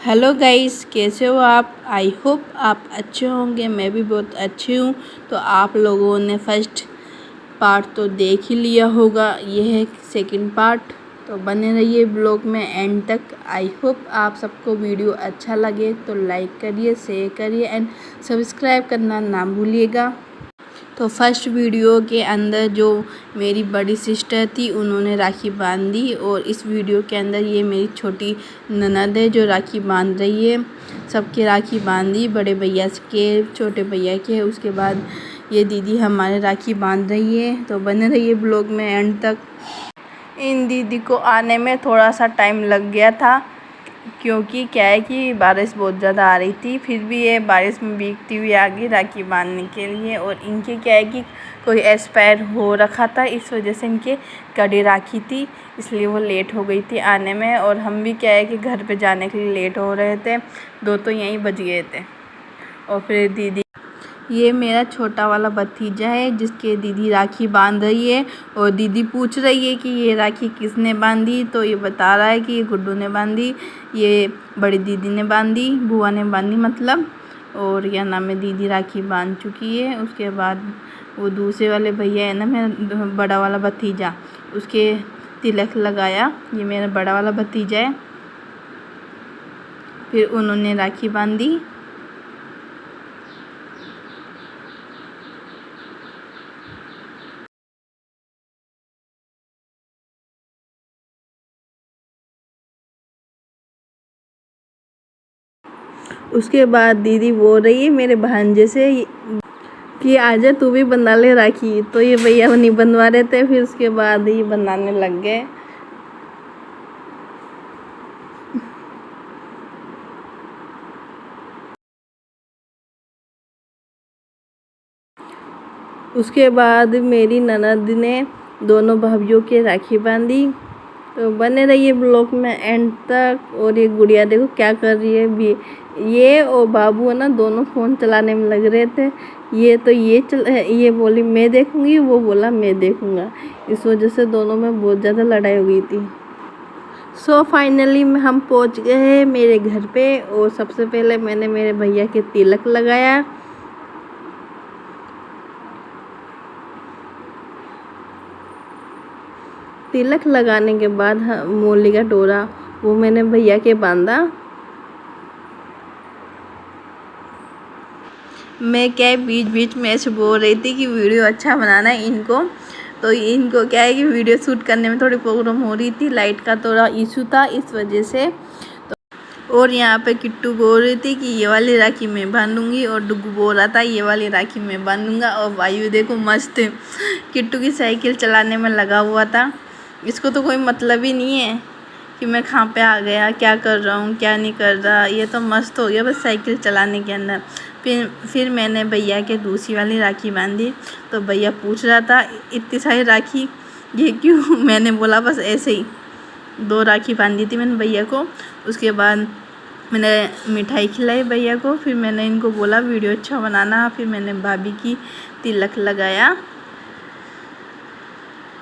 Hello guys, कैसे हो आप। आई होप आप अच्छे होंगे। मैं भी बहुत अच्छी हूँ। तो आप लोगों ने फर्स्ट पार्ट तो देख ही लिया होगा, ये है सेकंड पार्ट। तो बने रहिए ब्लॉग में एंड तक। आई होप आप सबको वीडियो अच्छा लगे तो लाइक करिए, शेयर करिए एंड सब्सक्राइब करना ना भूलिएगा। तो फर्स्ट वीडियो के अंदर जो मेरी बड़ी सिस्टर थी उन्होंने राखी बांध दी, और इस वीडियो के अंदर ये मेरी छोटी ननद है जो राखी बांध रही है। सबके राखी बांध दी, बड़े भैया के, छोटे भैया के। उसके बाद ये दीदी हमारे राखी बांध रही है। तो बने रहिए ब्लॉग में एंड तक। इन दीदी को आने में थोड़ा सा टाइम लग गया था, क्योंकि क्या है कि बारिश बहुत ज़्यादा आ रही थी। फिर भी ये बारिश में भीगती हुई आ गई राखी बांधने के लिए। और इनके क्या है कि कोई एक्सपायर हो रखा था, इस वजह से इनके कड़ी राखी थी, इसलिए वो लेट हो गई थी आने में। और हम भी क्या है कि घर पे जाने के लिए लेट हो रहे थे, 2 तो यहीं बज गए थे। और फिर दीदी, ये मेरा छोटा वाला भतीजा है जिसके दीदी राखी बांध रही है। और दीदी पूछ रही है कि ये राखी किसने बांधी, तो ये बता रहा है कि ये गुड्डू ने बांधी, ये बड़ी दीदी ने बांधी, बुआ ने बांधी मतलब। और क्या नाम है, दीदी राखी बांध चुकी है। उसके बाद वो दूसरे वाले भैया है ना, मेरा बड़ा वाला भतीजा, उसके तिलक लगाया। ये मेरा बड़ा वाला भतीजा है। फिर उन्होंने राखी बांधी। उसके बाद दीदी बोल रही है मेरे भांजे से कि आजा तू भी बंधा ले राखी। तो ये भैया नहीं बंधवा रहे थे, फिर उसके बाद ये बनाने लग गए। उसके बाद मेरी ननद ने दोनों भाभीियों के राखी बांधी। तो बने रहिए ब्लॉग में एंड तक। और ये गुड़िया देखो क्या कर रही है भी। ये और बाबू है ना, दोनों फ़ोन चलाने में लग रहे थे। ये बोली मैं देखूंगी, वो बोला मैं देखूंगा। इस वजह से दोनों में बहुत ज़्यादा लड़ाई हो गई थी। सो फाइनली हम पहुंच गए हैं मेरे घर पे। और सबसे पहले मैंने मेरे भैया के तिलक लगाया। तिलक लगाने के बाद मूली का डोरा वो मैंने भैया के बांधा। मैं क्या बीच बीच में ऐसे बोल रही थी कि वीडियो अच्छा बनाना है इनको। तो इनको क्या है कि वीडियो शूट करने में थोड़ी प्रॉब्लम हो रही थी, लाइट का थोड़ा इशू था, इस वजह से। तो और यहाँ पे किट्टू बोल रही थी कि ये वाली राखी मैं बांधूंगी, और डुग्गू बोल रहा था ये वाली राखी मैं बांधूंगा। और वायु देखो मस्त किट्टू की साइकिल चलाने में लगा हुआ था। इसको तो कोई मतलब ही नहीं है कि मैं कहाँ पे आ गया, क्या कर रहा हूँ, क्या नहीं कर रहा। ये तो मस्त हो गया बस साइकिल चलाने के अंदर। फिर मैंने भैया के दूसरी वाली राखी बांधी। तो भैया पूछ रहा था इतनी सारी राखी ये क्यों। मैंने बोला बस ऐसे ही 2 राखी बांधी थी मैंने भैया को। उसके बाद मैंने मिठाई खिलाई भैया को। फिर मैंने इनको बोला वीडियो अच्छा बनाना। फिर मैंने भाभी की तिलक लगाया।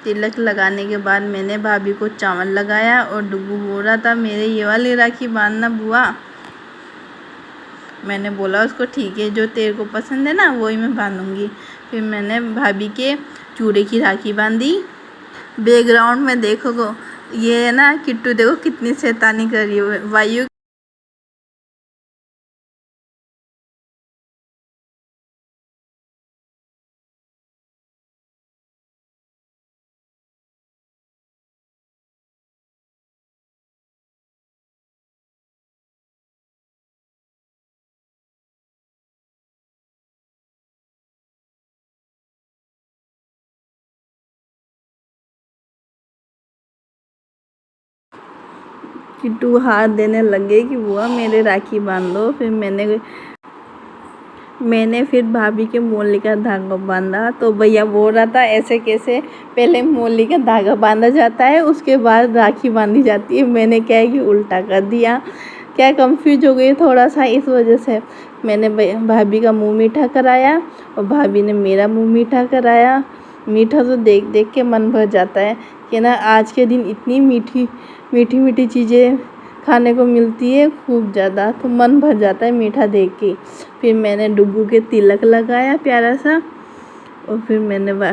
तिलक लगाने के बाद मैंने भाभी को चावल लगाया। और डुगू बोल रहा था मेरे ये वाली राखी बांधना बुआ। मैंने बोला उसको ठीक है, जो तेरे को पसंद है ना वही मैं बांधूंगी। फिर मैंने भाभी के चूड़े की राखी बांधी। बैकग्राउंड में देखो ये है ना किट्टू, देखो कितनी शैतानी कर रही है वायु। किट्टू हाथ देने लगे कि बुआ मेरे राखी बांध दो। फिर मैंने फिर भाभी के मोली का धागा बांधा। तो भैया बोल रहा था ऐसे कैसे, पहले मोली का धागा बांधा जाता है उसके बाद राखी बांधी जाती है। मैंने क्या है कि उल्टा कर दिया, क्या कंफ्यूज हो गई थोड़ा सा, इस वजह से मैंने भाभी का मुंह मीठा कराया और भाभी ने मेरा मुंह मीठा कराया। मीठा तो देख देख के मन भर जाता है कि ना आज के दिन इतनी मीठी मीठी मीठी चीज़ें खाने को मिलती है खूब ज़्यादा, तो मन भर जाता है मीठा देख के। फिर मैंने डुग्गू के तिलक लगाया प्यारा सा, और फिर मैंने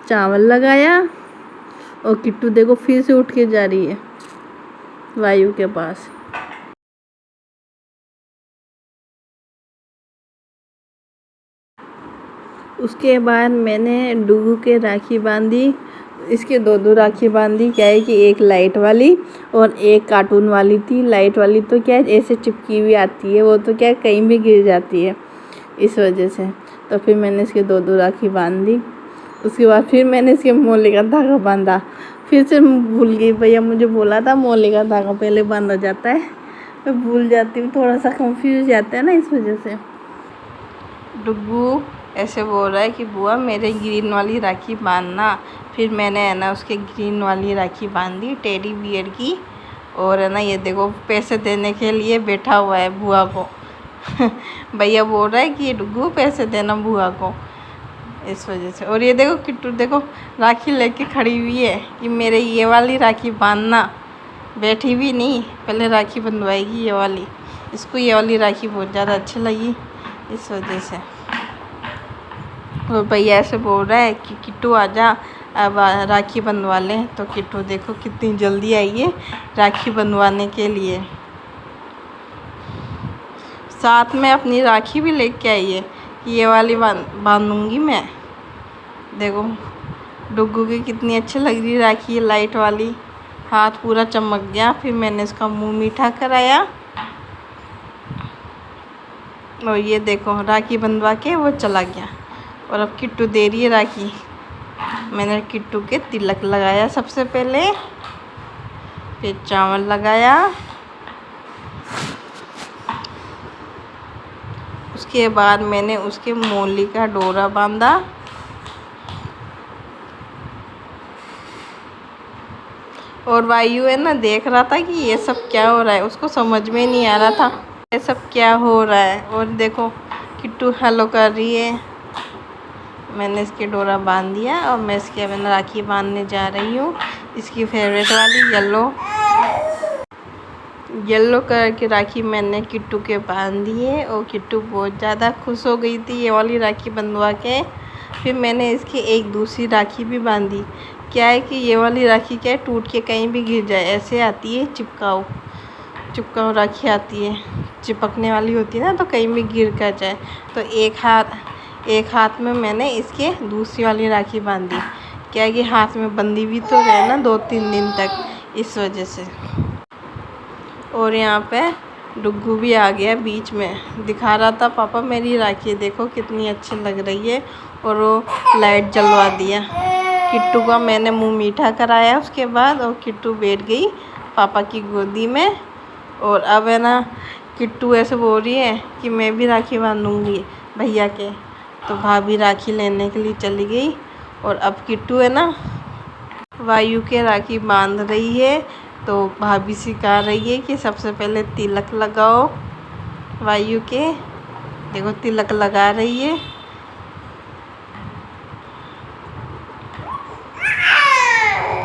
चावल लगाया। और किट्टू देखो फिर से उठ के जा रही है वायु के पास। उसके बाद मैंने डुग्गू के राखी बांधी। इसके दो राखी बांधी। क्या है कि एक लाइट वाली और एक कार्टून वाली थी। लाइट वाली तो क्या है ऐसे चिपकी हुई आती है, वो तो क्या है कहीं भी गिर जाती है, इस वजह से। तो फिर मैंने इसके दो राखी बांध दी। उसके बाद फिर मैंने इसके मोले का धागा बांधा। फिर से भूल गई, भैया मुझे बोला था मोले का धागा पहले बांधा जाता है, मैं भूल जाती हूँ, थोड़ा सा कंफ्यूज जाता है ना, इस वजह से। डुग्गू ऐसे बोल रहा है कि बुआ मेरे ग्रीन वाली राखी बांधना। फिर मैंने है ना उसके ग्रीन वाली राखी बांधी टेडी बियर की। और है ना ये देखो पैसे देने के लिए बैठा हुआ है बुआ को। भैया बोल रहा है कि ये डुग्गू पैसे देना बुआ को, इस वजह से। और ये देखो किट्टू देखो राखी लेके खड़ी हुई है कि मेरे ये वाली राखी बांधना। बैठी भी नहीं, पहले राखी बंधवाएगी ये वाली। इसको ये वाली राखी बहुत ज़्यादा अच्छी लगी, इस वजह से। और भैया ऐसे बोल रहा है कि किट्टू आजा अब राखी बंधवा लें। तो किट्टू देखो कितनी जल्दी आई है राखी बंधवाने के लिए। साथ में अपनी राखी भी लेके आई है कि ये वाली बांधूंगी मैं। देखो डुग्गू की कितनी अच्छी लग रही राखी है, लाइट वाली। हाथ पूरा चमक गया। फिर मैंने इसका मुंह मीठा कराया। और ये देखो राखी बंधवा के वो चला गया। और अब किट्टू दे रही है राखी। मैंने किट्टू के तिलक लगाया सबसे पहले, फिर चावल लगाया। उसके बाद मैंने उसके मोली का डोरा बांधा। और वायु है ना देख रहा था कि ये सब क्या हो रहा है, उसको समझ में नहीं आ रहा था ये सब क्या हो रहा है। और देखो किट्टू हेलो कर रही है। मैंने इसके डोरा बांध दिया और मैं इसके अब राखी बांधने जा रही हूँ। इसकी फेवरेट वाली येलो कलर की राखी मैंने किट्टू के बांध दी है। और किट्टू बहुत ज़्यादा खुश हो गई थी ये वाली राखी बंधवा के। फिर मैंने इसकी एक दूसरी राखी भी बांधी। क्या है कि ये वाली राखी क्या है टूट के कहीं भी गिर जाए ऐसे आती है, चिपकाऊ राखी आती है, चिपकने वाली होती है ना, तो कहीं भी गिर कर जाए। तो एक हाथ में मैंने इसके दूसरी वाली राखी बांधी। क्या है कि हाथ में बंदी भी तो रहे ना 2-3 दिन तक, इस वजह से। और यहाँ पे डुग्गू भी आ गया बीच में, दिखा रहा था पापा मेरी राखी देखो कितनी अच्छी लग रही है। और वो लाइट जलवा दिया। किट्टू का मैंने मुंह मीठा कराया उसके बाद। और किट्टू बैठ गई पापा की गोदी में। और अब है ना किट्टू ऐसे बोल रही है कि मैं भी राखी बांधूंगी भैया के। तो भाभी राखी लेने के लिए चली गई। और अब किट्टू है ना वायु के राखी बांध रही है। तो भाभी सिखा रही है कि सबसे पहले तिलक लगाओ वायु के। देखो तिलक लगा रही है।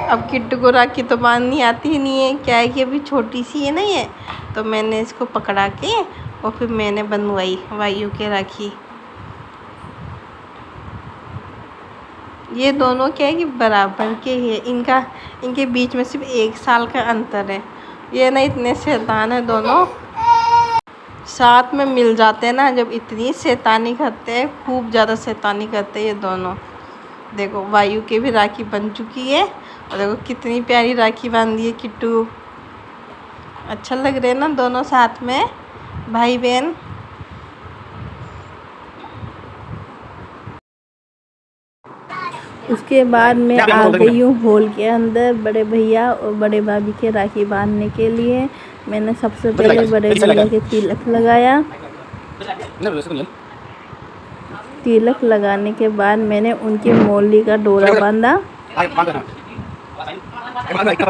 अब किट्टू को राखी तो बांधनी आती ही नहीं है। क्या है कि अभी छोटी सी है ना ये, तो मैंने इसको पकड़ा के और फिर मैंने बनवाई वायु के राखी। ये दोनों क्या है कि बराबर के ही है, इनके बीच में सिर्फ 1 साल का अंतर है। ये ना इतने शैतान है दोनों, साथ में मिल जाते हैं ना जब इतनी शैतानी करते हैं, खूब ज़्यादा शैतानी करते हैं ये दोनों। देखो वायु के भी राखी बन चुकी है। और देखो कितनी प्यारी राखी बांधी है किट्टू। अच्छा लग रहे हैं ना दोनों साथ में भाई बहन। उसके बाद मैं आ गई हूँ हॉल के अंदर बड़े भैया और बड़े भाभी के राखी बांधने के लिए। मैंने सबसे पहले बड़े भैया के तिलक लगाया। तिलक लगाने के बाद मैंने उनकी मोली का डोरा बांधा।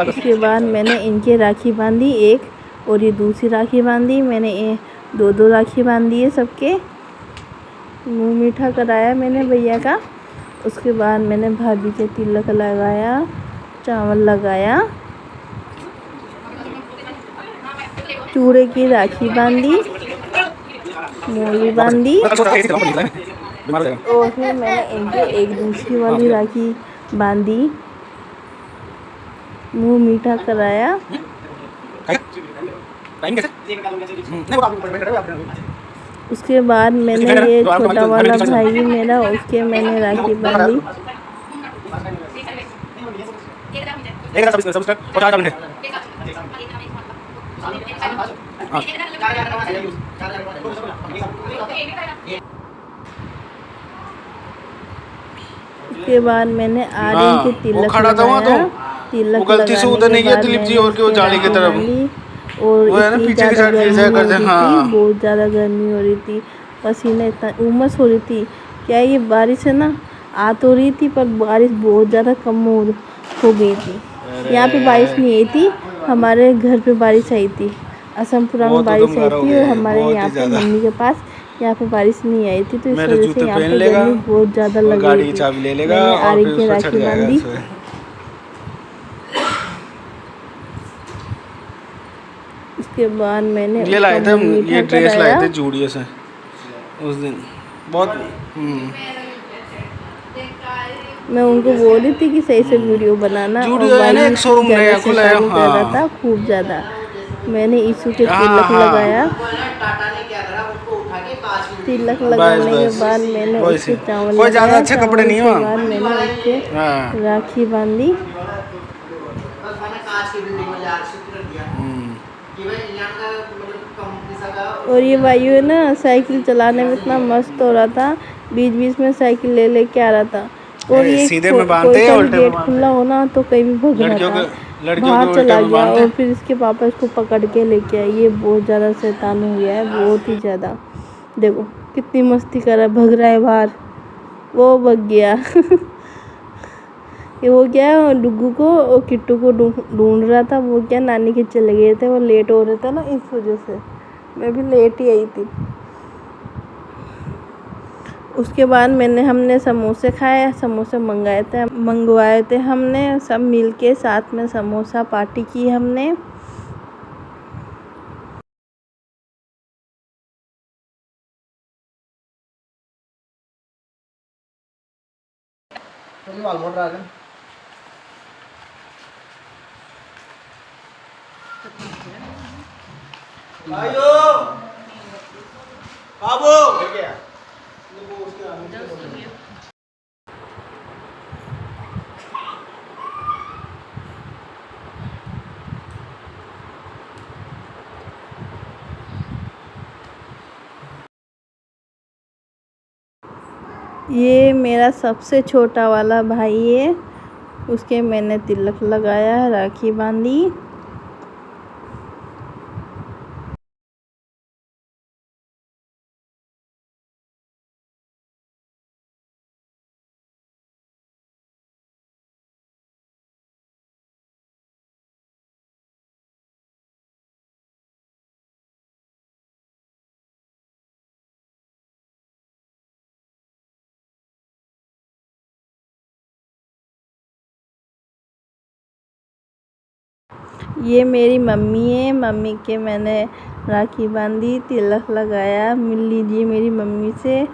उसके बाद मैंने इनके राखी बांधी एक, और ये दूसरी राखी बांधी। मैंने 2 राखी बांधी है सबके। मुँह मीठा कराया मैंने भैया का। उसके बाद मैंने भाभी के तिलक लगाया, चावल लगाया। चूड़े की राखी बांधी, मोली बांधी और फिर मैंने इनके एक दूसरी वाली राखी बांधी, मुंह मीठा कराया। उसके बाद मैंने ये छोटा वाला भाई मेरा, उसके मैंने राखी बांधी। उसके बाद मैंने आर्यन के तिलक लगाया, तिलक लगाने के बाद मैंने राखी बांधी। और इतनी ज़्यादा गर्मी हो रही थी, बहुत ज़्यादा गर्मी हो रही थी, पसीना इतना उमस हो रही थी। क्या ये बारिश है ना, आ तो रही थी पर बारिश बहुत ज़्यादा कम हो गई थी। यहाँ पे बारिश नहीं आई थी, हमारे घर पे बारिश आई थी। असमपुरा में बारिश आई थी और हमारे यहाँ पे मम्मी के पास यहाँ पे बारिश नहीं आई थी, तो इस वजह से यहाँ पे गर्मी बहुत ज़्यादा लग रही थी। मैंने आर्यन की राखी बांधी। उसके बाद मैंने ये लाए थे, ये ड्रेस लाए थे जूडियो से उस दिन। बहुत मैं उनको बोल रही थी कि सही से वीडियो बनाना। जूडियो है ना, एक शोरूम नया खुला है। कर रहा था खूब ज़्यादा। मैंने ईशु के तिलक लगाया, तिलक लगाने के बाद मैंने उसके चावल कोई ज़्यादा अच्छे कपड़े नहीं है। बाद मैंने उसके राखी बांधी। और ये भाई है ना, साइकिल चलाने में इतना मस्त हो रहा था, बीच बीच में साइकिल ले लेके आ रहा था। और ये सीधे में बांधते हैं, उल्टे में गेट खुला होना तो कहीं भी भग रहा था, बाहर चला गया। और फिर इसके पापा इसको पकड़ के लेके आए। ये बहुत ज़्यादा शैतान हो गया है, बहुत ही ज़्यादा। देखो कितनी मस्ती कर रहा है, भग रहा है बाहर, वो भग गया। ये वो क्या डुग्गू को और किट्टू को ढूंढ रहा था। वो क्या नानी के चले गए थे, वो लेट हो रहे थे ना, इस वजह से मैं भी लेट ही आई थी। उसके बाद हमने समोसे खाए, समोसे मंगवाए थे हमने सब मिलके, साथ में समोसा पार्टी की हमने। ये मेरा सबसे छोटा वाला भाई है, उसके मैंने तिलक लगाया, राखी बांधी। ये मेरी मम्मी है, मम्मी के मैंने राखी बांधी, तिलक लगाया। मिल लीजिए मेरी मम्मी से।